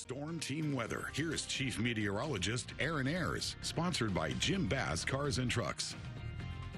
Storm Team Weather. Here is Chief Meteorologist Aaron Ayers, sponsored by Jim Bass Cars and Trucks.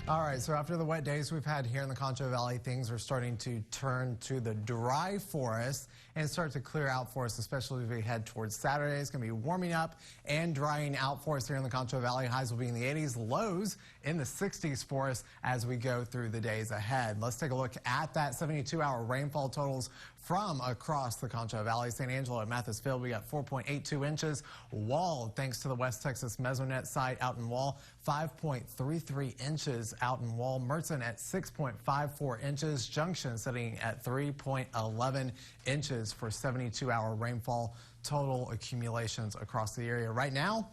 All right, so after the wet days we've had here in the Concho Valley, things are starting to turn to the dry forest and start to clear out for us, especially as we head towards Saturday. It's going to be warming up and drying out for us here in the Concho Valley. Highs will be in the 80s, lows in the 60s for us as we go through the days ahead. Let's take a look at that 72-hour rainfall totals from across the Concho Valley. St. Angelo at Mathis Field, we got 4.82 inches. Wall, thanks to the West Texas Mesonet site out in Wall, 5.33 inches out in Wall. Merton at 6.54 inches. Junction sitting at 3.11 inches for 72-hour rainfall total accumulations across the area. Right now,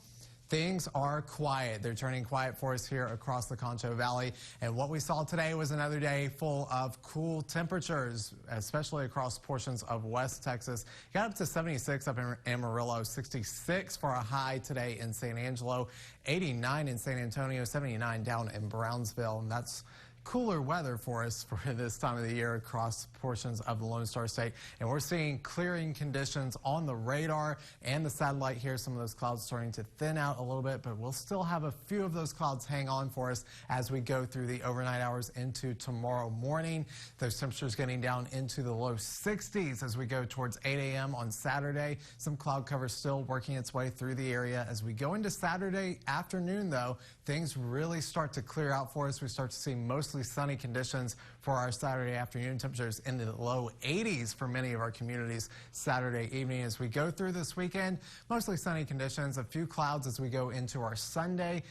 things are quiet. They're turning quiet for us here across the Concho Valley. And what we saw today was another day full of cool temperatures, especially across portions of West Texas. Got up to 76 up in Amarillo, 66 for a high today in San Angelo, 89 in San Antonio, 79 down in Brownsville. And that's cooler weather for us for this time of the year across portions of the Lone Star State. And we're seeing clearing conditions on the radar and the satellite here. Some of those clouds starting to thin out a little bit, but we'll still have a few of those clouds hang on for us as we go through the overnight hours into tomorrow morning. Those temperatures getting down into the low 60s as we go towards 8 a.m. on Saturday. Some cloud cover still working its way through the area. As we go into Saturday afternoon, though, things really start to clear out for us. We start to see mostly sunny conditions for our Saturday afternoon. Temperatures in the low 80s for many of our communities Saturday evening. As we go through this weekend, mostly sunny conditions, a few clouds as we go into our Sunday.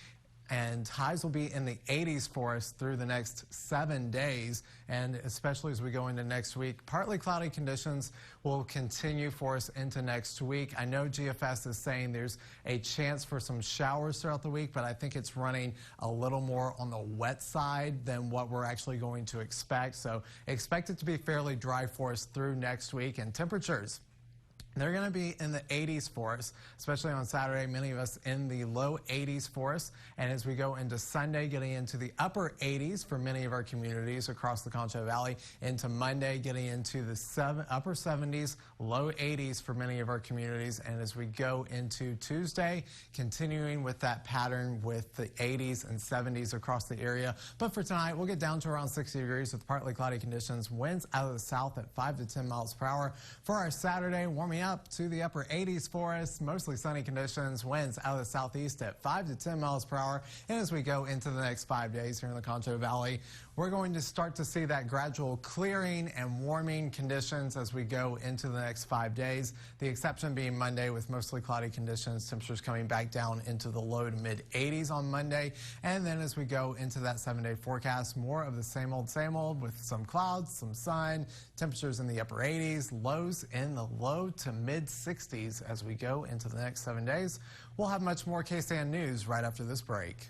And highs will be in the 80s for us through the next 7 days, and especially as we go into next week. Partly cloudy conditions will continue for us into next week. I know GFS is saying there's a chance for some showers throughout the week, but I think it's running a little more on the wet side than what we're actually going to expect. So expect it to be fairly dry for us through next week. And temperatures, they're going to be in the 80s for us, especially on Saturday. Many of us in the low 80s for us. And as we go into Sunday, getting into the upper 80s for many of our communities across the Concho Valley. Into Monday, getting into the upper 70s, low 80s for many of our communities. And as we go into Tuesday, continuing with that pattern with the 80s and 70s across the area. But for tonight, we'll get down to around 60 degrees with partly cloudy conditions. Winds out of the south at 5 to 10 miles per hour. For our Saturday, warming up to the upper 80s for us, mostly sunny conditions, winds out of the southeast at 5 to 10 miles per hour. And as we go into the next 5 days here in the Concho Valley, we're going to start to see that gradual clearing and warming conditions as we go into the next 5 days. The exception being Monday with mostly cloudy conditions, temperatures coming back down into the low to mid 80s on Monday. And then as we go into that 7-day forecast, more of the same old with some clouds, some sun, temperatures in the upper 80s, lows in the low to mid 60s as we go into the next 7 days. We'll have much more KSAN news right after this break.